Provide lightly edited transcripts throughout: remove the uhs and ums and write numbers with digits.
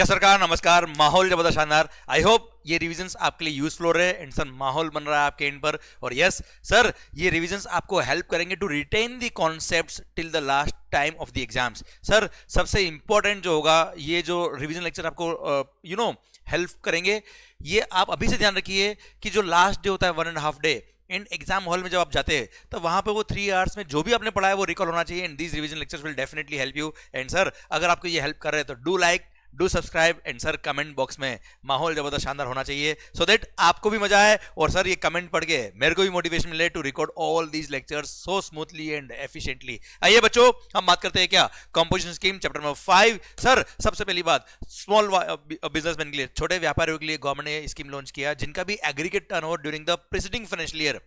Yes सरकार, नमस्कार। माहौल जबरदस्त शानदार। आई होप ये रिविजन्स आपके लिए यूजफुल हो रहे हैं एंड सर माहौल बन रहा है आपके एंड पर। और यस सर, ये रिविजन्स आपको हेल्प करेंगे to retain the concepts till the last time of the exams. Sir सबसे इंपॉर्टेंट जो होगा, ये जो रिविजन लेक्चर आपको हेल्प करेंगे, ये आप अभी से ध्यान रखिए कि जो लास्ट डे होता है 1.5 डे एंड एग्जाम हॉल में जब आप जाते हैं तो वहां पे वो 3 आवर्स में जो भी आपने पढ़ा है वो रिकॉल होना चाहिए and these revision lectures will definitely help you. And sir अगर आपको ये हेल्प कर रहे हैं तो do like, do subscribe and sir comment box में माहौल जबरदस्त शानदार होना चाहिए सो दैट आपको भी मजा आए और सर ये कमेंट पढ़ के मेरे को भी मोटिवेशन मिले to record all these lectures so smoothly and efficiently. आइए बच्चों, हम बात करते हैं क्या composition scheme chapter number 5। Sir सबसे पहली बात, स्मॉल बिजनेसमैन के लिए, छोटे व्यापारियों के लिए गवर्नमेंट ने स्कीम लॉन्च किया जिनका भी aggregate turnover during the preceding financial year,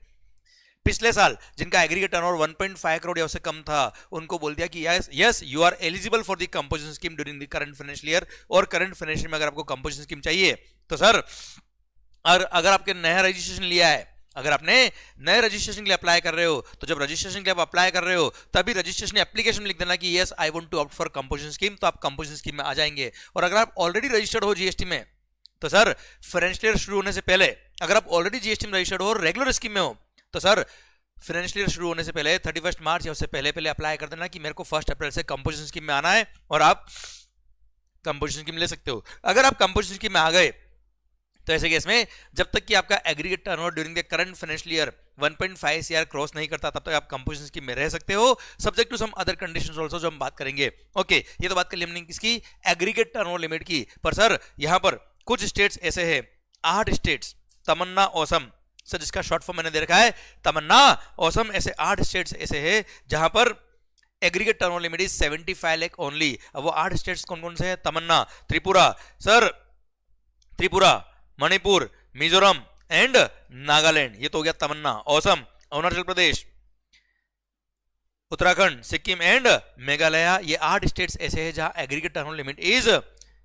पिछले साल जिनका एग्रीगेट टर्नओवर 1.5 करोड़ या उससे कम था, उनको बोल दिया कि yes you are eligible for the composition scheme during the current financial year. और करंट फाइनेंशियल में अगर आपको कंपोजिशन स्कीम चाहिए तो सर अगर आपके नया रजिस्ट्रेशन लिया है, अगर आपने नए रजिस्ट्रेशन के लिए अप्लाई कर रहे हो तो जब रजिस्ट्रेशन के लिए आप अप्लाई कर रहे हो तभी रजिस्ट्रेशन एप्लीकेशन में लिख देना कि yes I want to opt for composition scheme, तो आप कंपोजिशन स्कीम में आ जाएंगे। और अगर आप ऑलरेडी रजिस्टर्ड हो जीएसटी में तो सर फाइनेंशियल ईयर शुरू होने से पहले, अगर आप ऑलरेडी जीएसटी में रजिस्टर्ड हो, रेगुलर स्कीम में हो, तो सर फाइनेंशियल ईयर शुरू होने से पहले 31 मार्च या उससे पहले पहले अप्लाई कर देना कि मेरे को 1 अप्रैल से कंपोजिशन स्कीम में आना है और आप कंपोजिशन स्कीम ले सकते हो। अगर आप कंपोजिशन स्कीम में आ गए तो ऐसे केस में जब तक कि आपका aggregate turnover during the current financial year 1.5 CR cross नहीं करता तब तक आप कंपोजिशन स्कीम में रह सकते हो, subject to some other conditions also, जो हम बात करेंगे। ओके, ये तो बात कर ली हमने किसकी, एग्रीगेट टर्नओवर लिमिट की। पर सर यहां पर कुछ स्टेट्स ऐसे हैं, 8 स्टेट्स, तमन्ना ऑसम, सर जिसका शॉर्ट फॉर्म मैंने दे रखा है तमन्ना ऑसम, ऐसे 8 स्टेट्स ऐसे हैं जहां पर aggregate turnover limit is 75 lakh only. अब वो 8 स्टेट्स कौन कौन से हैं? तमन्ना, त्रिपुरा, सर त्रिपुरा, मणिपुर, मिजोरम एंड नागालैंड, ये तो हो गया तमन्ना ऑसम। अरुणाचल प्रदेश, उत्तराखंड, सिक्किम एंड मेघालय, ये 8 स्टेट्स ऐसे हैं जहां एग्रीगेट टर्नओवर लिमिट इज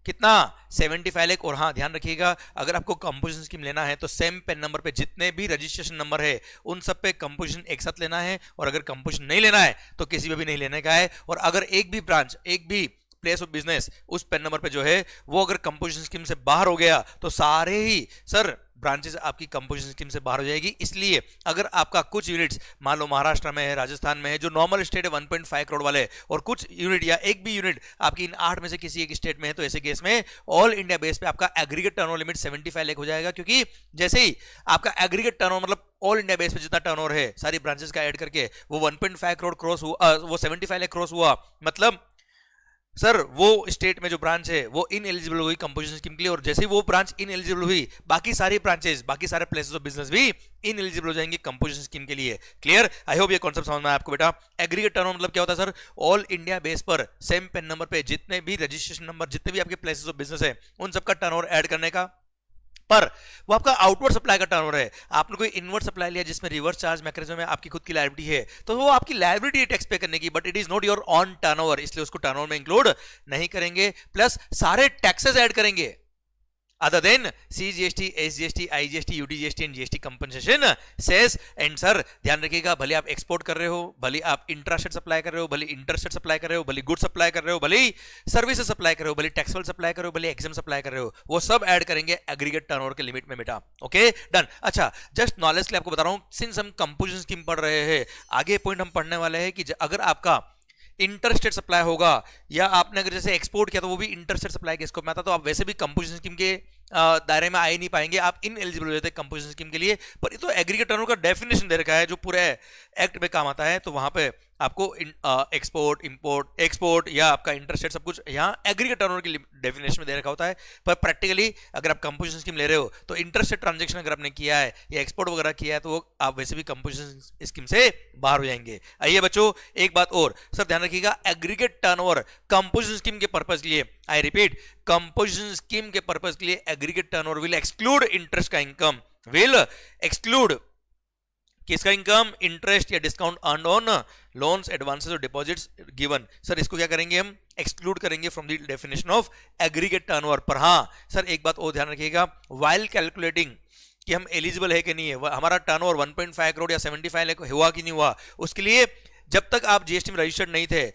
कितना, 75 लाख। और हाँ ध्यान रखिएगा, अगर आपको कंपोजिशन स्कीम लेना है तो सेम पेन नंबर पे जितने भी रजिस्ट्रेशन नंबर है उन सब पे कंपोजिशन एक साथ लेना है, और अगर कंपोजिशन नहीं लेना है तो किसी पे भी नहीं लेने का है। और अगर एक भी ब्रांच, एक भी प्लेस ऑफ बिजनेस उस पेन नंबर पे जो है वो अगर कंपोजिशन स्कीम से बाहर हो गया तो सारे ही सर ब्रांचेस आपकी कंपोजिशन स्कीम से बाहर हो जाएगी। इसलिए अगर आपका कुछ यूनिट्स मान लो महाराष्ट्र में है, राजस्थान में है, जो नॉर्मल स्टेट है 1.5 करोड़ वाले, और कुछ यूनिट या एक भी यूनिट आपकी इन 8 में से किसी एक स्टेट में है, तो ऐसे केस में ऑल इंडिया बेस पे आपका एग्रीगेट टर्नओवर लिमिट 75 लाख हो जाएगा। क्योंकि जैसे ही आपका एग्रीगेट टर्नओवर मतलब ऑल इंडिया बेस पे जितना टर्नओवर है सारी ब्रांचेस का ऐड करके वो 1.5 करोड़ क्रॉस हुआ, वो 75 लाख क्रॉस हुआ, मतलब सर वो स्टेट में जो ब्रांच है वो इन एलिजिबल हुई कंपोजिशन स्कीम के लिए। और जैसे ही वो ब्रांच इन एलिजिबल हुई, बाकी सारी ब्रांचेस, बाकी सारे प्लेसेस ऑफ बिजनेस भी इन एलिजिबल हो जाएंगे कंपोजिशन स्कीम के लिए। क्लियर? आई होप ये कॉन्सेप्ट समझ में आया आपको बेटा। एग्रीगेट टर्नओवर मतलब क्या होता है सर, ऑल इंडिया बेस पर सेम पेन नंबर पे जितने भी रजिस्ट्रेशन नंबर, जितने भी आपके प्लेसेस ऑफ बिजनेस है उन सबका टर्नओवर ऐड करने का। पर वो आपका आउटवर्ड सप्लाई का टर्नओवर है। आपने कोई इनवर्ड सप्लाई लिया जिसमें रिवर्स चार्ज मैकेनिज्म में आपकी खुद की लायबिलिटी है, तो वो आपकी लायबिलिटी टैक्स पे करने की, but it is not your on turnover, इसलिए उसको टर्नओवर में इंक्लूड नहीं करेंगे। प्लस सारे टैक्सेस ऐड करेंगे other than CGST, SGST, IGST, UTGST and GST compensation cess। And sir ध्यान रखिएगा, भले आप एक्सपोर्ट कर रहे हो, भले आप इंट्रास्टेट सप्लाई कर रहे हो, भले इंटरस्टेट सप्लाई कर रहे हो, भले गुड सप्लाई कर रहे हो, भले सर्विसेज सप्लाई कर रहे हो, भले टैक्सेबल सप्लाई कर रहे हो, भले एग्जाम सप्लाई कर रहे हो, वो सब ऐड करेंगे एग्रीगेट टर्नओवर के लिमिट में बेटा। Okay done. अच्छा, जस्ट नॉलेज के लिए आपको बता रहा हूं, सिंस हम कंपोजिशन स्कीम पढ़ रहे हैं, आगे पॉइंट हम पढ़ने वाले हैं कि अगर आपका इंटरस्टेट सप्लाई होगा या आपने अगर जैसे एक्सपोर्ट किया तो वो भी इंटरस्टेट सप्लाई के स्कोप में आता, तो आप वैसे भी कंपोजिशन स्कीम के दायरे में आ ही नहीं पाएंगे, आप इन एलिजिबल हो जाते हैं कंपोजिशन स्कीम के लिए। पर ये तो एग्रीगेट टर्नओवर का डेफिनेशन दे रखा है जो पूरे एक्ट में काम आता है, तो वहां पे आपको एक्सपोर्ट, इंपोर्ट, एक्सपोर्ट या आपका इंटरस्टेट सब कुछ यहाँ एग्रीगेट टर्नओवर की डेफिनेशन में दे रखा होता है। पर प्रैक्टिकली अगर आप कंपोजिशन स्कीम ले रहे हो तो इंटरस्टेट ट्रांजेक्शन अगर आपने किया है या एक्सपोर्ट वगैरह किया है तो वो आप वैसे भी कंपोजिशन स्कीम से बाहर हो जाएंगे। आइए बच्चों, एक बात और सर ध्यान रखिएगा, एग्रीगेट टर्नओवर कंपोजिशन स्कीम के पर्पज के लिए, आई रिपीट, कंपोजिशन स्कीम के पर्पज के लिए aggregate turnover will exclude interest का इनकम, विल एक्सक्लूड किसका इनकम, इंटरेस्ट या discount earned on loans, advances और डिपॉजिट्स गिवन। सर इसको क्या करेंगे हम, एक्सक्लूड करेंगे from the definition of aggregate turnover. पर हाँ सर एक बात और ध्यान रखिएगा, व्हाइल कैलकुलेटिंग कि हम एलिजिबल है कि नहीं है, हमारा टर्नओवर 1.5 करोड़ या 75 लाख हुआ कि नहीं हुआ, उसके लिए जब तक आप जीएसटी में रजिस्टर्ड नहीं थे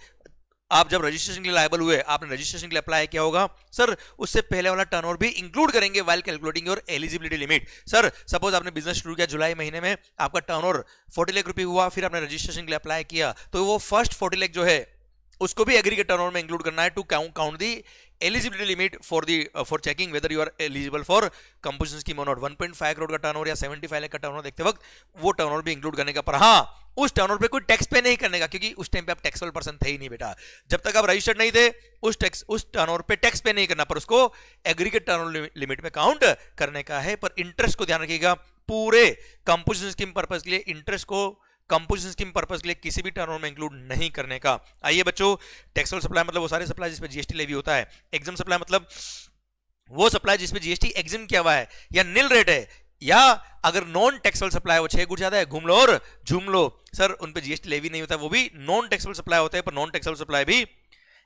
आप जब रजिस्ट्रेशन के लिए लायबल हुए, आपने रजिस्ट्रेशन के लिए अप्लाई किया होगा, सर उससे पहले वाला टर्नओवर भी इंक्लूड करेंगे while calculating your eligibility limit. Sir suppose आपने बिजनेस शुरू किया जुलाई महीने में, आपका टर्नओवर 40 लाख रुपए हुआ, फिर आपने रजिस्ट्रेशन के लिए अप्लाई किया, तो वो फर्स्ट 40 लाख जो है उसको भी एग्रीगेट टर्नओवर में इंक्लूड करना है to count the eligibility limit for checking whether you are eligible for composition scheme और नॉट। 1.5 करोड़ का टर्नओवर या 75 लाख का टर्नओवर देखते वक्त वो टर्नओवर भी इंक्लूड करने का, पर हाँ उस टर्नओवर पे कोई टैक्स पे नहीं करने का, क्योंकि उस टाइम पे आप टैक्सेबल पर्सन थे ही नहीं बेटा। जब तक आप रजिस्टर्ड नहीं थे उस टर्नओवर पे टैक्स पे नहीं करना, पर उसको एग्रीगेट टर्नओवर लिमिट में काउंट करने का है। पर इंटरेस्ट को ध्यान रखिएगा, पूरे कंपोजिशन स्कीम पर्पस के लिए इंटरेस्ट को कंपोजिशन स्कीम पर्पस के लिए किसी भी टर्नओवर में इंक्लूड नहीं करने का। आइए बच्चों, टैक्सेबल सप्लाई मतलब वो सारे सप्लाई जिस पे जीएसटी लेवी होता है। एग्जाम सप्लाई मतलब वो सप्लाई जिसपे जीएसटी एग्जाम किया हुआ है या नील रेट है, या अगर नॉन टैक्सेबल सप्लाई वो 6 गुट ज्यादा है, घूम लो और झूम लो, सर उन पे जीएसटी लेवी नहीं होता, वो भी नॉन टैक्सेबल सप्लाई होते हैं। पर नॉन टैक्सेबल सप्लाई भी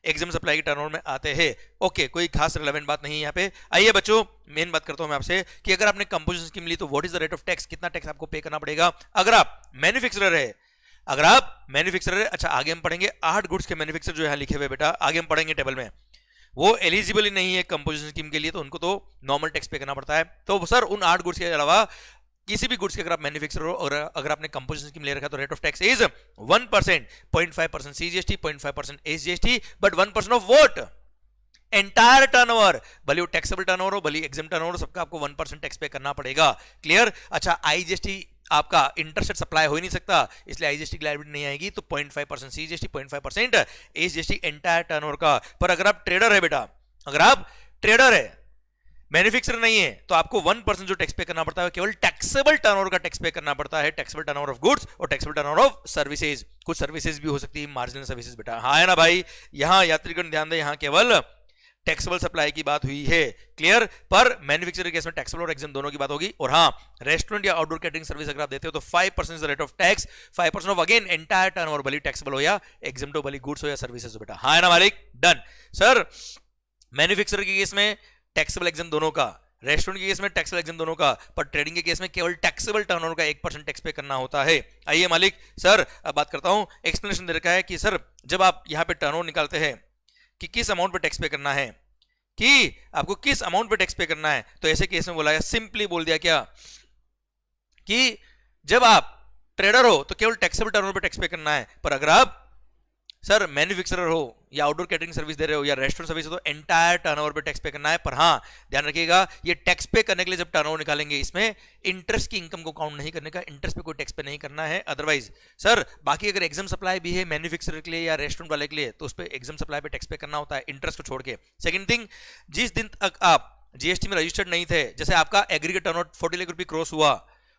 एग्जाम सप्लाई के टर्नओवर में आते हैं। ओके, कोई खास रिलेवेंट बात नहीं है यहाँ पे। आइए बच्चों, मेन बात करता हूं मैं आपसे कि अगर आपने कंपोजिशन स्कीम ली तो what is the rate of tax, कितना टैक्स आपको पे करना पड़ेगा। अगर आप मैन्युफैक्चरर है, अच्छा आगे हम पढ़ेंगे 8 गुड्स के मैन्युफैक्चर जो यहाँ लिखे हुए बेटा, आगे हम पढ़ेंगे टेबल में, वो एलिजिबल ही नहीं है कंपोजिशन स्कीम के लिए, तो उनको तो नॉर्मल टैक्स पे करना पड़ता है। तो सर उन 8 गुड्स के अलावा किसी भी गुड्स के अगर आप मैन्युफैक्चरर हो और अगर आपने कंपोजिशन स्कीम ले रखा है तो rate of tax is 1%, 0.5% CGST, 0.5% SGST, but 1% of vote entire turnover, भले वो टैक्सेबल टर्नओवर हो भले एग्जाम टर्नओवर हो, सबका आपको 1% टैक्स पे करना पड़ेगा। क्लियर। अच्छा, आईजीएसटी आपका इंटरसेट सप्लाई हो ही नहीं सकता, इसलिए आईजीएसटी की लायबिलिटी नहीं आएगी, तो 0.5% सीजीएसटी, 0.5% एसजीएसटी एंटायर टर्नओवर का। पर अगर आप ट्रेडर है बेटा, अगर आप ट्रेडर है, मैन्युफैक्चरर नहीं है, तो आपको 1% जो टैक्स पे करना पड़ता है केवल टैक्सेबल टर्नओवर का टैक्स पे करना पड़ता है, टैक्सेबल टर्नओवर ऑफ गुड्स और टैक्सेबल टर्नओवर ऑफ सर्विसेज। कुछ सर्विसेज भी हो सकती है मार्जिनल सर्विसेज बेटा, हाँ है ना भाई। यहां यात्रीगण ध्यान दें, यहां केवल टैक्सेबल सप्लाई की बात हुई है। क्लियर। पर मैन्युफैक्चरर केस में टैक्सेबल और एग्जाम दोनों की बात होगी। और हाँ, रेस्टोरेंट या आउटडोर कैटरिंग सर्विस अगर आप देते हो तो 5% rate of tax, 5% of again entire turnover, भले टैक्सेबल हो या एग्जाम टू, भले गुड्स हो या सर्विसेज हो बेटा, हाँ है ना मालिक। डन। सर मैन्युफैक्चरर के केस में टैक्सेबल एग्जाम दोनों का, रेस्टोरेंट के केस में टैक्सेबल एग्जाम दोनों का, पर ट्रेडिंग के केस में केवल टैक्सेबल टर्नओवर का 1% टैक्स पे करना होता है। आइए मालिक, सर अब बात करता हूं, एक्सप्लेनेशन दे रखा है कि सर जब आप यहां पे टर्नओवर निकालते हैं कि किस अमाउंट पे टैक्स पे करना है, कि आपको किस अमाउंट पे टैक्स पे करना है, तो ऐसे केस में बोला गया, सिंपली बोल दिया क्या कि जब आप ट्रेडर हो तो केवल टैक्सेबल टर्नओवर पे टैक्स पे करना है, पर अगर आप सर मैन्युफैक्चरर हो या आउटडोर कैटरिंग सर्विस दे रहे हो या रेस्टोरेंट सर्विस हो तो एंटायर टर्नओवर पे टैक्स पे करना है। पर हाँ ध्यान रखिएगा, ये टैक्स पे करने के लिए जब टर्नओवर निकालेंगे इसमें इंटरेस्ट की इनकम को काउंट नहीं करने का, इंटरेस्ट पे कोई टैक्स पे नहीं करना है। अदरवाइज सर बाकी अगर एग्जाम सप्लाई भी है मैन्युफैक्चरर के लिए या रेस्टोरेंट वाले के लिए तो उस पर एग्जाम सप्लाई पे टैक्स पे करना होता है, इंटरेस्ट को छोड़ के। सेकेंड थिंग, जिस दिन तक आप जीएसटी में रजिस्टर्ड नहीं थे, जैसे आपका एग्रीगेट टर्नओवर 40 लाख रुपए क्रॉस हुआ,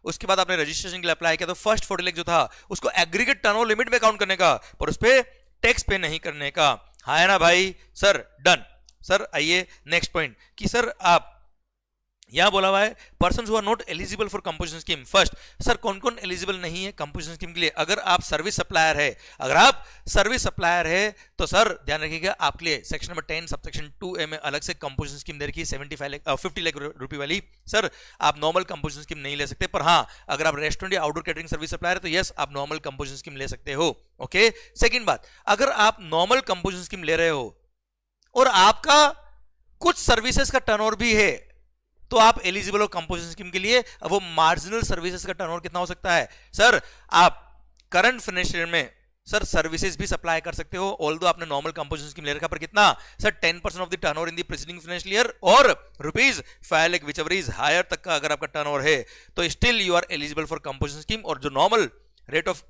उसके बाद आपने रजिस्ट्रेशन के लिए अप्लाई किया, तो फर्स्ट 40 लाख जो था उसको एग्रीगेट टर्नओवर लिमिट में काउंट करने का, पर उस पर टैक्स पे नहीं करने का, हाँ है ना भाई। Sir done. सर आइए नेक्स्ट पॉइंट कि सर आप यहां बोला हुआ है persons who are not eligible for composition scheme. First sir कौन कौन एलिजिबल नहीं है कंपोजिशन स्कीम के लिए, अगर आप सर्विस सप्लायर है, अगर आप सर्विस सप्लायर है तो सर ध्यान रखिएगा आपके लिए सेक्शन नंबर 10 सबसेक्शन 2A में अलग से कंपोजिशन स्कीम दे रखी है 50 लाख रुपए वाली। सर आप नॉर्मल कंपोजिशन स्कीम नहीं ले सकते, पर हाँ अगर आप रेस्टोरेंट या आउटडोर कैटरिंग सर्विस सप्लायर है तो यस आप नॉर्मल कंपोजिशन स्कीम ले सकते हो। ओके। सेकेंड बात, अगर आप नॉर्मल कंपोजिशन स्कीम ले रहे हो और आपका कुछ सर्विसेज का टर्नओवर भी है तो आप एलिजिबल हो कंपोजिशन स्कीम के लिए। अब वो मार्जिनल सर्विसेज का टर्नओवर कितना हो सकता है, सर आप करंट फाइनेंशियल ईयर में सर सर्विसेज भी सप्लाई कर सकते हो, ऑल्दो आपने नॉर्मल कंपोजिशन स्कीम ले रखा, पर कितना sir 10% of the turnover in the preceding financial year और ₹5 लाख व्हिचएवर इज हायर तक का अगर आपका टर्नओवर है तो still you are eligible for composition scheme. और जो नॉर्मल रेट ऑफ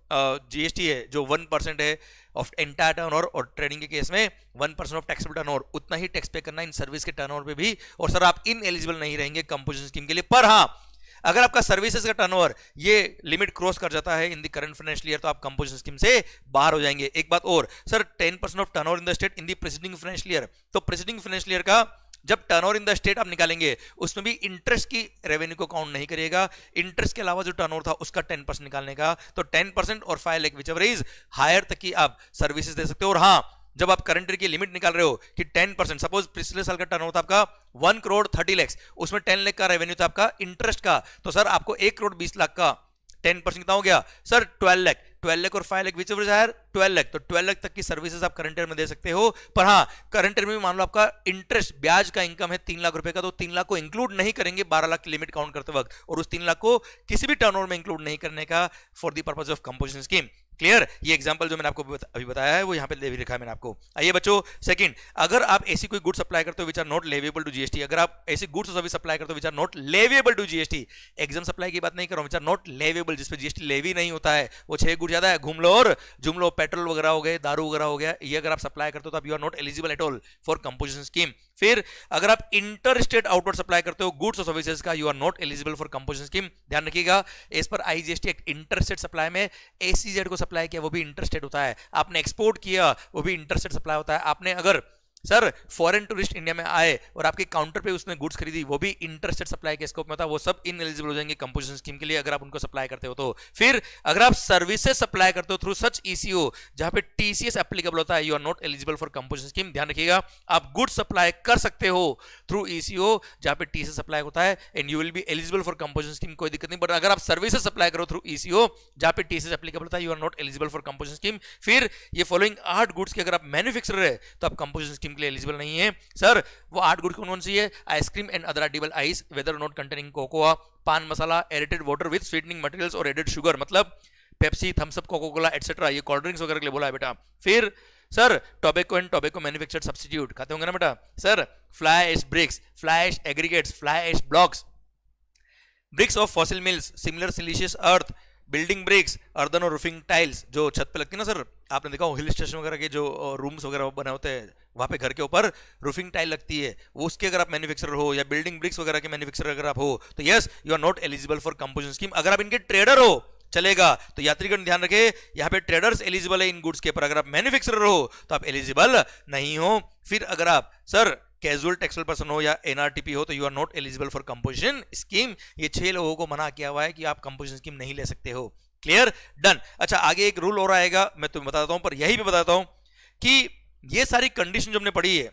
जीएसटी है जो 1% है ऑफ एंटायर टर्नओवर, और ट्रेडिंग के केस में 1% ऑफ टैक्सेबल टर्नओवर, उतना ही टैक्स पे करना इन सर्विस के टर्नओवर पे भी। और सर आप इन एलिजिबल नहीं रहेंगे कंपोजिशन स्कीम के लिए। पर हाँ अगर आपका सर्विसेज का टर्नओवर ये लिमिट क्रॉस कर जाता है in the current financial year तो आप कंपोजिशन स्कीम से बाहर हो जाएंगे। एक बात और sir 10% of turnover in the state in the preceding financial year, तो प्रीसीडिंग फाइनेंशियल ईयर का जब टर्नओवर इन द स्टेट आप निकालेंगे उसमें भी इंटरेस्ट की रेवेन्यू को काउंट नहीं करिएगा, इंटरेस्ट के अलावा जो टर्नओवर था उसका 10% निकालने का, तो 10% और 5 लाख व्हिचएवर इज हायर तक की आप सर्विसेज दे सकते हो। और हाँ जब आप करंट ईयर की लिमिट निकाल रहे हो कि 10%, सपोज पिछले साल का टर्नओवर था आपका 1 करोड़ 30 लाख, उसमें 10 लाख का रेवेन्यू था आपका इंटरेस्ट का, तो सर आपको 1 करोड़ 20 लाख का 10% कितना हो गया सर 12 लाख, 12 लाख और 5 lakh whichever is higher 12 lakh, तो 12 लाख तक की सर्विसेज आप करंट ईयर में दे सकते हो। पर हाँ, करंट ईयर में मान लो आपका इंटरेस्ट ब्याज का इनकम है 3 लाख रुपए का, तो 3 लाख को इंक्लूड नहीं करेंगे 12 लाख की लिमिट काउंट करते वक्त, और उस 3 लाख को किसी भी टर्नओवर में इंक्लूड नहीं करने का for the purpose of composition scheme. Clear? ये एग्जांपल जो मैंने आपको अभी बताया है वो यहाँ पे दे भी लिखा है मैंने आपको। आइए बच्चों, सेकंड, अगर आप ऐसी कोई गुड सप्लाई करते हो which are not leviable to GST, अगर आप ऐसी गुड्स सर्विस सप्लाई करते हो which are not leviable to GST, exempt supply की बात नहीं कर रहा हूं, विच आर नॉट लेवेबल, जिसपे जीएसटी लेवी नहीं होता है, वो 6 गुड ज्यादा है, घूम लो और जुम लो, पेट्रोल वगैरह हो गए, दारू वगैरह हो गया, ये अगर आप सप्लाई करते हो तो आप you are not eligible at all for composition scheme. फिर अगर आप इंटर स्टेट आउटवर्ड सप्लाई करते हो गुड्स और सर्विसेज का, you are not eligible for composition scheme. ध्यान रखिएगा, as per IGST act inter state supply में एसीजेड को सप्लाई किया वो भी इंटर स्टेट होता है, आपने एक्सपोर्ट किया वो भी इंटर स्टेट सप्लाई होता है, आपने अगर सर फॉरेन टूरिस्ट इंडिया में आए और आपके काउंटर पे उसने गुड्स खरीदी वो भी इंटरस्टेट सप्लाई के स्कोप में था, वो सब इनएलिजिबल हो जाएंगे कंपोजिशन स्कीम के लिए अगर आप उनको सप्लाई करते हो तो। फिर अगर आप सर्विसेज सप्लाई करते हो थ्रू सच ईसीओ जहां पे टीसीएस एप्लीकेबल होता है, you are not eligible for composition scheme. ध्यान रखिएगा, आप गुड्स सप्लाई कर सकते हो थ्रू ईसीओ जहां पे टीसीएस सप्लाई होता है and you will be eligible for composition scheme, कोई दिक्कत नहीं। बट अगर आप सर्विसेज सप्लाई करो थ्रू ईसीओ जहां पे टीसीएस एप्लीकेबल होता है, you are not eligible for composition scheme. फिर ये फॉलोइंग 8 गुड्स के अगर आप मैन्युफैक्चरर है तो आप कंपोजिशन स्कीम के लिए एलिजिबल नहीं है। सर वो 8 गुड कौन सी है? Ice cream and other edible ice whether not containing cocoa, paan masala, aerated water with sweetening materials और एडेड शुगर, मतलब Pepsi, Thums Up, Coca Cola etcetera, ये कोल्ड ड्रिंक्स वगैरह के लिए बोला है बेटा। फिर sir tobacco and tobacco manufactured substitute खाते होंगे ना बेटा। Sir fly ash bricks, fly ash aggregates, fly ash blocks, bricks of fossil meals, similar siliceous earth, building bricks, earthen और रूफिंग टाइल्स जो छत पे लगती है ना सर, आपने देखा हिल स्टेशन वगैरह के जो रूम्स वगैरह बने होते हैं वहां पे घर के ऊपर रूफिंग टाइल लगती है, वो उसके अगर आप मैन्युफैक्चरर हो या बिल्डिंग ब्रिक्स वगैरह के मैन्युफैक्चरर अगर आप हो तो yes you are not eligible for composition scheme. अगर आप इनके ट्रेडर हो चलेगा, तो यात्रीगण ध्यान रखे यहाँ पे ट्रेडर्स एलिजिबल है इन गुड्स के, पर अगर आप मैन्युफैक्चरर हो तो आप एलिजिबल नहीं हो। फिर अगर आप सर कैजुअल टेक्सुअल पर्सन हो या एनआरटीपी हो तो you are not eligible for composition scheme. ये 6 लोगों को मना किया हुआ है कि आप कंपोजिशन स्कीम नहीं ले सकते हो। क्लियर? डन। अच्छा आगे एक रूल और आएगा, मैं तुम्हें बताता हूं, पर यही भी बताता हूं कि ये सारी कंडीशन जो हमने पढ़ी है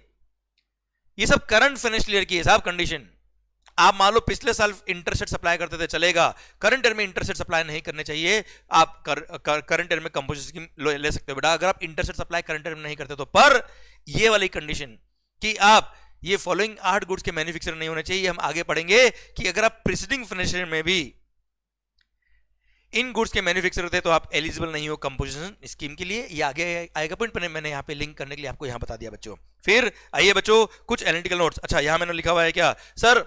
ये सब करंट फाइनेंशियल ईयर की है साहब कंडीशन। आप मान लो पिछले साल इंटरसेट सप्लाई करते थे चलेगा, करंट ईयर में इंटरसेट सप्लाई नहीं करने चाहिए, आप करंट ईयर में कंपोजिशन स्कीम ले सकते हो बेटा। अगर आप इंटरसेट सप्लाई करंट ईयर में नहीं करते तो, पर ये वाली कंडीशन कि आप ये फॉलोइंग 8 गुड्स के मैन्युफैक्चरर नहीं होने चाहिए, हम आगे पढ़ेंगे कि अगर आप प्रीसीडिंग फाइनेंशियल ईयर में भी इन गुड्स के मैन्युफैक्चरर थे तो आप एलिजिबल नहीं हो कंपोजिशन स्कीम के लिए। ये आगे आएगा पॉइंट, मैंने यहाँ पे लिंक करने के लिए आपको यहाँ बता दिया बच्चों। फिर आइए बच्चों कुछ एनालिटिकल नोट्स। अच्छा यहाँ मैंने लिखा हुआ है क्या सर,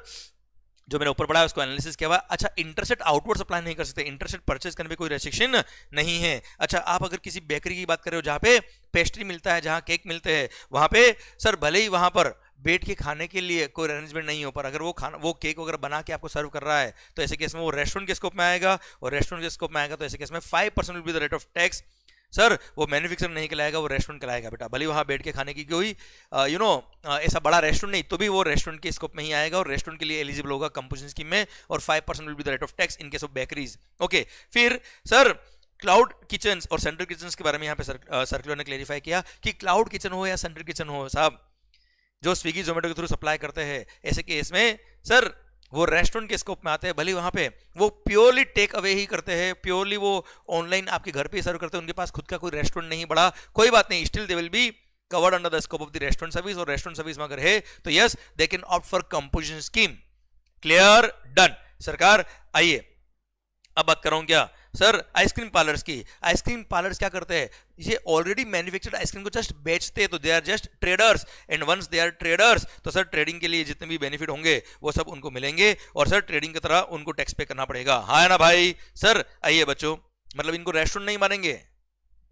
जो मैंने ऊपर पढ़ा है उसको एनालिसिस किया हुआ। अच्छा इंटरसेट आउटवर्ड सप्लाई नहीं कर सकते, इंटरसेट परचेज करने में कोई रेस्ट्रिक्शन नहीं है। अच्छा आप अगर किसी बेकरी की बात कर रहे हो जहां पे पेस्ट्री मिलता है, जहां केक मिलते हैं, वहां पे सर भले ही वहां पर बैठ के खाने के लिए कोई अरेंजमेंट नहीं हो, पर अगर वो केक वगैरह बना के आपको सर्व कर रहा है तो ऐसे केस में वो रेस्टोरेंट के स्कोप में आएगा, और रेस्टोरेंट के स्कोप में आएगा तो ऐसे केस में 5% will be the rate of tax. Sir वो मैन्युफैक्चर नहीं कहलाएगा, वो रेस्टोरेंट कहलाएगा बेटा। भले वहां बैठ के खाने की कोई ऐसा बड़ा रेस्टोरेंट नहीं, तो भी वो रेस्टोरेंट के स्कोप में ही आएगा और रेस्टोरेंट के लिए एलिजिबल होगा कंपोजिशन स्कीम में, और 5% will be the rate of tax in case of bakeries. Okay, फिर सर क्लाउड किचन और सेंट्रल किचन के बारे में यहाँ पे सर्कुलर ने क्लेरिफाई किया कि क्लाउड किचन हो या सेंट्रल किचन हो साहब, जो स्विगी जोमेटो के थ्रू सप्लाई करते हैं, ऐसे केस में सर वो रेस्टोरेंट के स्कोप में आते हैं। भले वहां पे वो प्योरली टेक अवे ही करते हैं, प्योरली वो ऑनलाइन आपके घर पे ही सर्व करते हैं, उनके पास खुद का कोई रेस्टोरेंट नहीं बड़ा, कोई बात नहीं, still they will be covered under the scope of the restaurant service. और रेस्टोरेंट सर्विस में अगर है तो yes they can opt for composition scheme. Clear? Done. सरकार आइए अब बात कर रहा हूं क्या सर आइसक्रीम पार्लर्स की। आइसक्रीम पार्लर्स क्या करते हैं, ये ऑलरेडी मैन्युफैक्चर्ड आइसक्रीम को जस्ट बेचते हैं, तो they are just traders, and once they are traders तो सर ट्रेडिंग के लिए जितने भी बेनिफिट होंगे वो सब उनको मिलेंगे, और सर ट्रेडिंग की तरह उनको टैक्स पे करना पड़ेगा। हाँ है ना भाई? सर आइए बच्चों, मतलब इनको रेस्टोरेंट नहीं मानेंगे,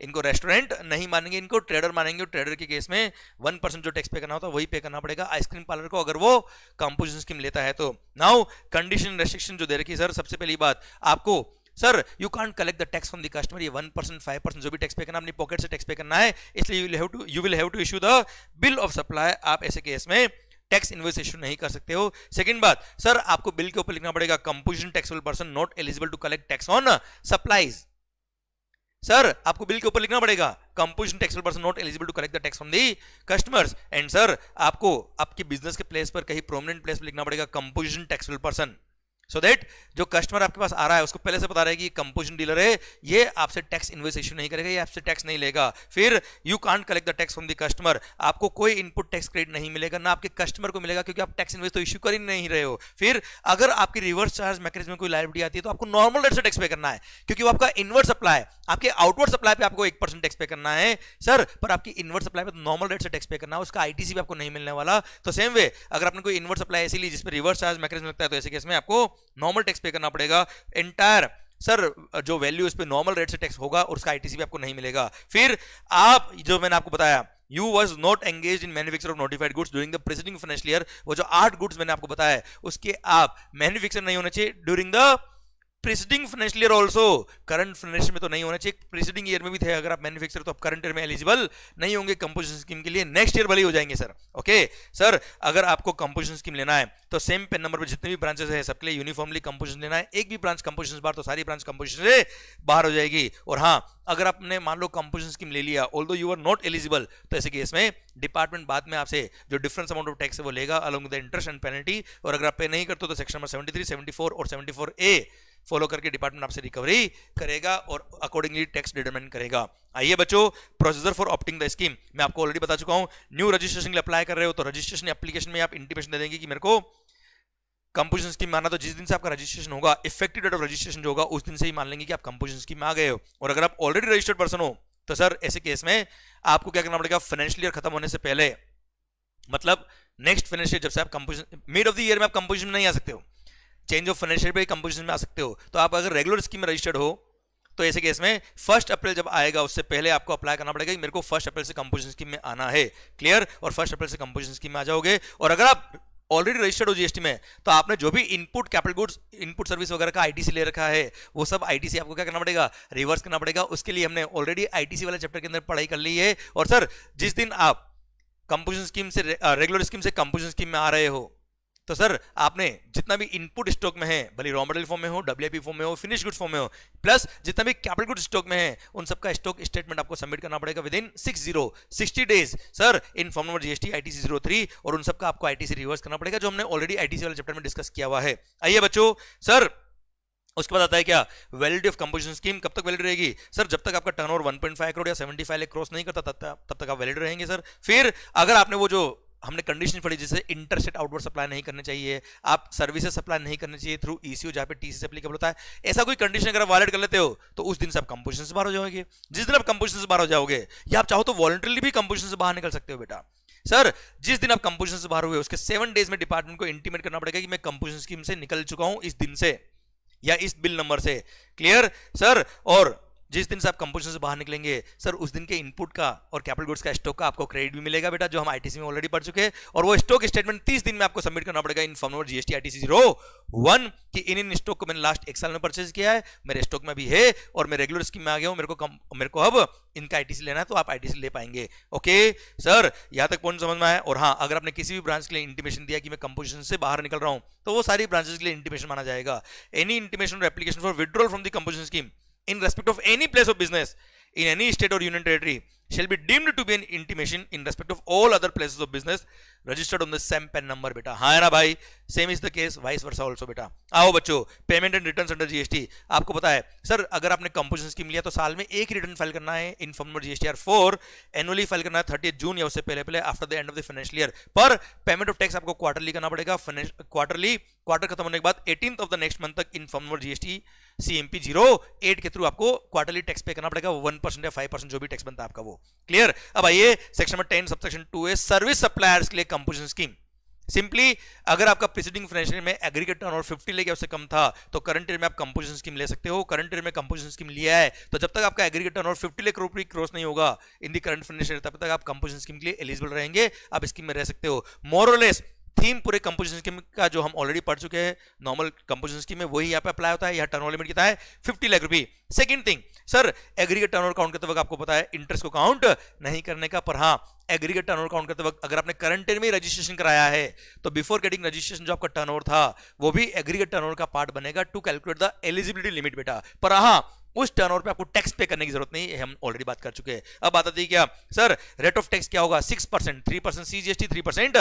इनको रेस्टोरेंट नहीं मानेंगे, इनको ट्रेडर मानेंगे। ट्रेडर के केस में 1% जो टैक्स पे करना होता है वही पे करना पड़ेगा आइसक्रीम पार्लर को, अगर वो कंपोजिशन स्कीम लेता है तो। नाउ कंडीशन रेस्ट्रिक्शन जो दे रखी है सर, सबसे पहली बात आपको sir you can't collect the tax from the customer, ये 1% 5% जो भी टैक्स पे करना अपनी पॉकेट से टैक्स पे करना है, इसलिए you will have to issue the bill of supply. आप ऐसे केस में टैक्स इनवॉइस इशू नहीं कर सकते हो। सेकंड बात सर आपको बिल के ऊपर लिखना पड़ेगा composition taxable person not eligible to collect tax on supplies. Sir आपको बिल के ऊपर लिखना पड़ेगा composition taxable person not eligible to collect the tax from the customers. And sir आपको आपके बिजनेस के प्लेस पर कहीं प्रोमिनेंट प्लेस पर लिखना पड़ेगा composition taxable person. So that जो कस्टमर आपके पास आ रहा है उसको पहले से पता रहे कि ये कंपोजिशन डीलर है, ये आपसे टैक्स इन्वॉइस इश्यू नहीं करेगा, ये आपसे टैक्स नहीं लेगा। फिर you can't collect the tax from the customer, आपको कोई इनपुट टैक्स क्रेडिट नहीं मिलेगा, ना आपके कस्टमर को मिलेगा, क्योंकि आप टैक्स इन्वॉइस तो इश्यू कर ही नहीं रहे हो। फिर अगर आपकी रिवर्स चार्ज मैकेनिज्म में कोई लायबिलिटी आती है तो आपको नॉर्मल रेट से टैक्स पे करना है, क्योंकि वो आपका इनवर्ड सप्लाई है। आपके आउटवर्ड सप्लाई पे आपको 1% टैक्स पे करना है सर, पर आपकी इनवर्ड सप्लाई पे नॉर्मल रेट से टैक्स पे करना है, उसका आईटीसी भी आपको नहीं मिलने वाला। तो सेम वे अगर आपने कोई इनवर्ड सप्लाई ऐसी ली जिसपे रिवर्स चार्ज मैकेनिज्म लगता है, तो ऐसे केस में आपको नॉर्मल टैक्स पे करना पड़ेगा। एंटायर सर जो वैल्यू इस पे नॉर्मल रेट से टैक्स होगा और उसका आईटीसी भी आपको नहीं मिलेगा। फिर आप जो मैंने आपको बताया, You was not engaged in manufacture of notified goods during the preceding financial year, वो जो 8 गुड्स मैंने आपको बताया उसके आप मैन्युफैक्चर नहीं होना चाहिए during the preceding financial year also, current financial में तो नहीं होना चाहिए, प्रीसीडिंग ईयर में भी थे। अगर आप मैन्युफैक्चर तो आप करंट ईयर में एलिजिबल नहीं होंगे कंपोजिशन स्कीम के लिए, नेक्स्ट ईयर भले हो जाएंगे सर। ओके सर, अगर आपको कंपोजिशन स्कीम लेना है तो सेम पेन नंबर पे जितने भी ब्रांचेस है सबके लिए यूनिफॉर्मली कंपोजिशन लेना है। एक भी ब्रांच कंपोजिशन बाहर तो सारी ब्रांच कंपोजिशन से बाहर हो जाएगी। और हाँ, अगर आपने मान लो कंपोजिशन स्कीम ले लिया although you are not eligible, तो ऐसे केस में डिपार्टमेंट बाद में आपसे जो डिफरेंस अमाउंट ऑफ टैक्स है वो लेगा along with the interest and penalty. और अगर आप पे नहीं करते तो सेक्शन नंबर 73, 74 और 74A फॉलो करके डिपार्टमेंट आपसे रिकवरी करेगा और अकॉर्डिंगली टैक्स डिटरमाइन करेगा। आइए बच्चों, procedure for opting the scheme मैं आपको ऑलरेडी बता चुका हूं। न्यू रजिस्ट्रेशन के लिए अप्लाई कर रहे हो तो रजिस्ट्रेशन एप्लीकेशन में आप इंटीमेशन दे देंगे कि मेरे को कंपोजिशन स्कीम में आना। तो जिस दिन से आपका रजिस्ट्रेशन होगा, इफेक्टिव डेट ऑफ रजिस्ट्रेशन जो होगा उस दिन से ही मान लेंगे कि आप कंपोजिशन स्कीम में आ गए हो। और अगर आप ऑलरेडी रजिस्टर्ड पर्सन हो तो सर ऐसे केस में आपको क्या करना पड़ेगा, फाइनेंशियल ईयर खत्म होने से पहले, मतलब नेक्स्ट फाइनेंशियल जब से आप composition mid of the year में आप कंपोजिशन में नहीं आ सकते हो, चेंज ऑफ फाइनेंशियल पे कंपोजिशन में आ सकते हो। तो आप अगर रेगुलर स्कीम में रजिस्टर्ड हो तो ऐसे केस में 1 अप्रैल जब आएगा उससे पहले आपको अप्लाई करना पड़ेगा कि मेरे को 1 अप्रैल से कंपोजिशन स्कीम में आना है। क्लियर? और 1 अप्रैल से कंपोजिशन स्कीम में आ जाओगे। और अगर आप ऑलरेडी रजिस्टर्ड हो जीएसटी में तो आपने जो भी input capital goods, input service वगैरह का आईटीसी ले रखा है वो सब आईटीसी आपको क्या करना पड़ेगा, रिवर्स करना पड़ेगा। उसके लिए हमने ऑलरेडी आईटीसी वाले चैप्टर के अंदर पढ़ाई कर ली है। और सर जिस दिन आप कंपोजिशन स्कीम से रेगुलर स्कीम से कंपोजिशन स्कीम में आ रहे हो तो सर आपने जितना भी इनपुट स्टॉक में है, भले रॉ मटेरियल फॉर्म में हो, डब्ल्यूआईपी फॉर्म में हो, फिनिश गुड्स फॉर्म में हो, प्लस जितना भी कैपिटल गुड्स स्टॉक में है उन सबका स्टॉक स्टेटमेंट आपको सबमिट करना पड़ेगा with in 60 days sir in form number GST ITC 03। और उन सबका आपको आईटीसी रिवर्स करना पड़ेगा जो हमने ऑलरेडी आईटीसी वाले चैप्टर में डिस्कस किया हुआ है। आइए बच्चों, सर उसके बाद आता है क्या, वैलिडिटी ऑफ कंपोजिशन स्कीम कब तक वैलिड रहेगी सर, जब तक आपका टर्नओवर 1.5 करोड़ या 75 लाख क्रॉस नहीं करता तब तक आप वैलिड रहेंगे सर। फिर अगर आपने वो जो हमने कंडीशन पढ़ी जैसे इंटरसेट आउटवर्ड सप्लाई नहीं करने चाहिए, आप सर्विसेज सप्लाई नहीं करनी चाहिए थ्रू ईसीओ जहां पे टीसीएस एप्लीकेबल होता है, ऐसा कोई कंडीशन अगर आप वायलेट कर लेते हो तो उस दिन से आप कंपोजिशन से बाहर हो जाओगे। जिस दिन आप कंपोजिशन से बाहर हो जाओगे, या आप चाहो तो वॉलंटरली भी कंपोजिशन से बाहर निकल सकते हो बेटा। सर जिस दिन आप कंपोजिशन से बाहर हुए उसके 7 डेज में डिपार्टमेंट को इंटीमेट करना पड़ेगा कि मैं कंपोजिशन स्कीम से निकल चुका हूं इस दिन से या इस बिल नंबर से। Clear sir? और जिस दिन से आप कंपोजिशन से बाहर निकलेंगे सर उस दिन के इनपुट का और कैपिटल गुड्स का स्टॉक का आपको क्रेडिट भी मिलेगा बेटा, जो हम आईटीसी में ऑलरेडी पढ़ चुके हैं। और वो स्टॉक स्टेटमेंट 30 दिन में आपको सबमिट करना पड़ेगा in form number GST ITC 01 कि इन स्टॉक को मैंने लास्ट 1 साल में परचेज किया है, मेरे स्टॉक में भी है और मैं रेगुलर स्कीम में आ गया हूं, मेरे को अब इनका आईटीसी लेना है तो आप आईटीसी ले पाएंगे। ओके सर, यहां तक पॉइंट समझ में आया? और हाँ, अगर आपने किसी भी ब्रांच के लिए इंटीमेशन दिया कि मैं कंपोजिशन से बाहर निकल रहा हूं तो वो सारी ब्रांचेस के लिए इंटीमेशन माना जाएगा। एनी इंटीमेशन और application for withdrawal from the composition scheme in respect of any place of business in any state or union territory shall be deemed to be an intimation in respect of all other places of business registered on the same PAN number बेटा। हाँ है ना भाई? Same is the case vice versa also बेटा। आओ बच्चों, payment and returns under GST आपको पता है सर, अगर आपने कंपोजिशन स्कीम लिया तो साल में एक रिटर्न फाइल करना है in form number GSTR 4, annually file करना है 30 जून या उससे पहले after the end of the financial year. पर पेमेंट ऑफ टैक्स आपको क्वार्टरली करना पड़ेगा, क्वार्टर खत्म होने के बाद 18th of the next month तक in form number GST CMP 08 के थ्रू आपको क्वार्टरली टैक्स पे करना पड़ेगा, 1% या 5% जो भी टैक्स बनता है आपका वो। क्लियर? अब आइए सेक्शन नंबर 10 सबसेक्शन 2 है सर्विस सप्लायर्स के लिए कंपोजिशन स्कीम। सिंपली अगर आपका प्रीसीडिंग फाइनेंशियल में एग्रीगेट टर्नओवर 50 लाख या उससे कम था तो करंट ईयर में आप कंपोजिशन स्कीम ले सकते हो। करंट ईयर में कंपोजिशन स्कीम लिया है तो जब तक आपका एग्रीगेट टर्नओवर 50 लाख रुपए क्रॉस नहीं होगा इन दी करंट फाइनेंशियल तब तक आप कंपोजिशन स्कीम के लिए एलिजिबल रहेंगे, आप स्कीम में रह सकते हो। मोर और लेस थीम पूरे कंपोजिशन स्कीम का जो हम ऑलरेडी पढ़ चुके हैं, नॉर्मल कंपोजिशन स्कीम में वही यहाँ पे अप्लाई होता है। यहाँ टर्नओवर लिमिट कितना है? 50 लाख रुपए। Second thing sir, aggregate turnover count करते वक्त आपको पता है इंटरेस्ट को काउंट नहीं करने का, पर हाँ एग्रीगेट टर्नओवर काउंट करते वक्त अगर आपने करंट ईयर में रजिस्ट्रेशन कराया है तो बिफोर गेटिंग रजिस्ट्रेशन जो आपका टर्नओवर था वो भी एग्रीगेट टर्नओवर का पार्ट बनेगा to calculate the eligibility limit बेटा। पर हाँ उस टर्नओवर पे आपको टैक्स पे करने की जरूरत नहीं है, हम ऑलरेडी बात कर चुके हैं। अब बात आती है क्या सर रेट ऑफ टैक्स क्या होगा 6%, 3% CGST, 3%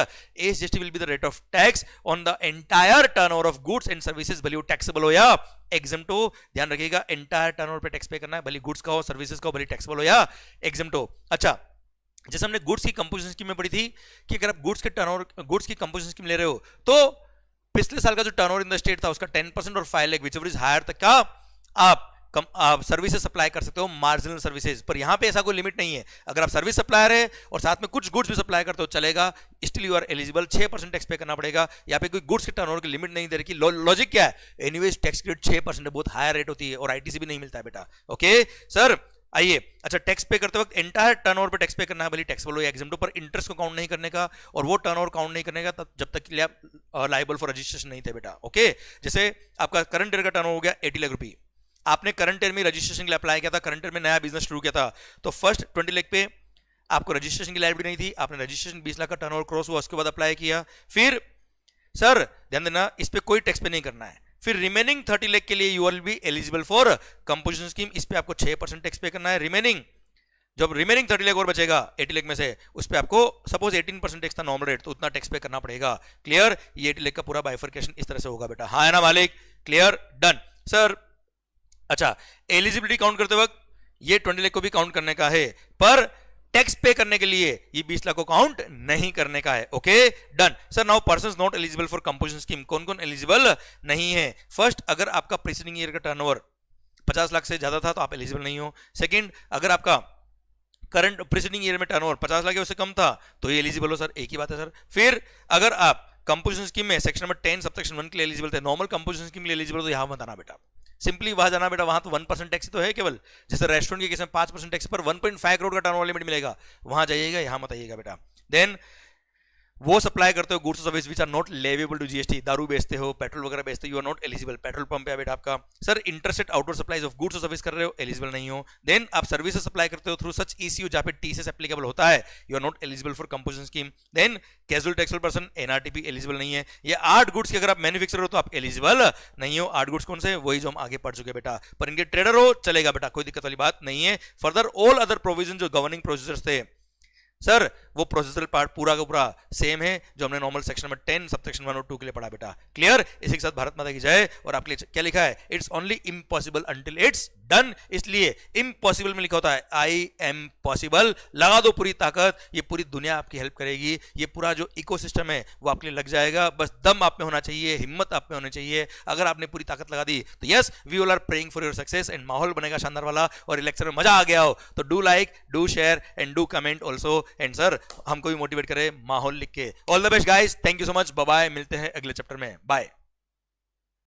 SGST will be the rate of tax on the entire turnover of goods and services, भले वो टैक्सेबल हो या एग्जम्प्ट हो। ध्यान रखिएगा एंटायर टर्नओवर पे टैक्स पे करना है, भले गुड्स का हो सर्विसेज का हो, भले टैक्सेबल हो या एग्जम्प्ट हो। अच्छा जैसे हमने गुड्स की कंपोजिशन स्कीम में पढ़ी थी कि अगर आप गुड्स की कंपोजिशन स्कीम ले रहे हो तो पिछले साल का जो टर्नओवर इन द स्टेट था उसका 10% और 5 लाख व्हिचएवर इज हायर तक का आप सर्विसेज सप्लाई कर सकते हो, मार्जिनल सर्विसेज। पर यहां पे ऐसा कोई लिमिट नहीं है, अगर आप सर्विस सप्लायर है और साथ में कुछ गुड्स भी सप्लाई करते हो चलेगा, still you are eligible, 6% tax पे करना पड़ेगा। यहाँ पे कोई गुड्स के टर्नओवर की लिमिट नहीं दे रही। लॉजिक क्या है, एनीवेज टैक्स रेट 6% बहुत हायर रेट होती है और आईटीसी भी नहीं मिलता है बेटा। ओके सर आइए, अच्छा टैक्स पे करते वक्त एंटायर टर्नओवर पे टैक्स पे करना है, भले टैक्सेबल हो या एग्जम्प्ट, पर इंटरेस्ट को काउंट नहीं करने का, और वो टर्नओवर काउंट नहीं करने का तब जब तक के लिए आप लायबल फॉर रजिस्ट्रेशन नहीं थे बेटा। ओके जैसे आपका करंट ईयर का टर्नओवर हो गया 80 लाख रुपए, आपने करंट ईयर में रजिस्ट्रेशन के लिए अप्लाई किया था, करंट ईयर में नया बिजनेस शुरू किया था, तो फर्स्ट 20 लाख पे आपको रजिस्ट्रेशन की लायबिलिटी नहीं थी, आपने रजिस्ट्रेशन 20 लाख का टर्नओवर क्रॉस हुआ उसके बाद अप्लाई किया, फिर सर ध्यान देना इस पे कोई टैक्स पे नहीं करना है, फिर रिमेनिंग 30 लाख के लिए you will be eligible for composition scheme, इस पे आपको 6% टैक्स पे करना है। रिमेनिंग जब रिमेनिंग 30 लाख और बचेगा 80 लाख में से, उस पे आपको सपोज 18% टैक्स था नॉर्मल रेट, तो उतना टैक्स पे करना पड़ेगा। क्लियर, ये 80 लाख का पूरा बाइफर्केशन इस तरह से होगा बेटा। हाँ है ना मालिक, क्लियर डन सर। अच्छा एलिजिबिलिटी काउंट करते वक्त ये 20 लाख को भी काउंट करने का है, पर टैक्स पे करने के लिए ये 20 लाख को काउंट नहीं करने का है। Okay done sir. Now persons not eligible for composition scheme, कौन कौन एलिजिबल नहीं है। फर्स्ट, अगर आपका प्रीसीडिंग ईयर का टर्नओवर 50 लाख से ज्यादा था तो आप एलिजिबल नहीं हो। सेकंड, अगर आपका करंट प्रीसीडिंग ईयर में टर्नओवर 50 लाख से कम था तो ये एलिजिबल हो सर, एक ही बात है सर। फिर अगर आप कंपोजिशन स्कीम में सेक्शन नंबर 10 सबसेक्शन 1 के लिए एलिजिबल थे, नॉर्मल कंपोजिशन स्कीम के लिए एलिजिबल, तो यहां मत आना बेटा, सिंपली वहां जाना बेटा, वहां तो 1% टैक्स तो है केवल, जैसे रेस्टोरेंट के केस में 5% टैक्स पर 1.5 करोड़ का टर्नओवर लिमिट मिलेगा, वहां जाइएगा, यहां मत आइएगा बेटा। देन वो सप्लाई करते हो goods service which are not leviable to GST, दारू बेचते हो, पेट्रोल वगैरह बेचते हो, you are not eligible. Petrol pump है बेटा आपका। Sir interstate outward supplies of goods service कर रहे हो, एलिजिबल नहीं हो। देन आप सर्विसेज सप्लाई करते हो थ्रू सच ईसीयू जहां पे टीसीएस एप्लीकेबल होता है, you are not eligible for composition scheme. Then casual taxable person NRTP eligible नहीं है। ये 8 गुड्स के अगर आप मैन्युफैक्चरर हो तो आप एलिजिबल नहीं हो। 8 गुड्स कौन से, वही जो हम आगे पढ़ चुके बेटा, पर इनके ट्रेडर हो चलेगा बेटा, कोई दिक्कत वाली बात नहीं है। फर्दर ऑल अदर प्रोविजन जो गवर्निंग प्रोसीजर्स थे सर, वो प्रोसेसर पार्ट पूरा का पूरा सेम है जो हमने नॉर्मल सेक्शन नंबर 10 सबसेक्शन 1 और 2 के लिए पढ़ा बेटा। क्लियर, इसी के साथ भारत माता की जय। और आपके लिए क्या लिखा है, it's only impossible until it's done, इसलिए इम्पॉसिबल में लिखा होता है आई एम पॉसिबल। लगा दो पूरी ताकत, ये पूरी दुनिया आपकी हेल्प करेगी, ये पूरा जो इकोसिस्टम है वो आपके लिए लग जाएगा। बस दम आप में होना चाहिए, हिम्मत आप में होनी चाहिए। अगर आपने पूरी ताकत लगा दी तो yes we all are praying for your success and माहौल बनेगा शानदार वाला। और लेक्चर में मजा आ गया हो तो do like, do share and do comment also. And sir हमको भी मोटिवेट करे माहौल लिख के। All the best guys, thank you so much, bye bye, मिलते हैं अगले चैप्टर में, बाय।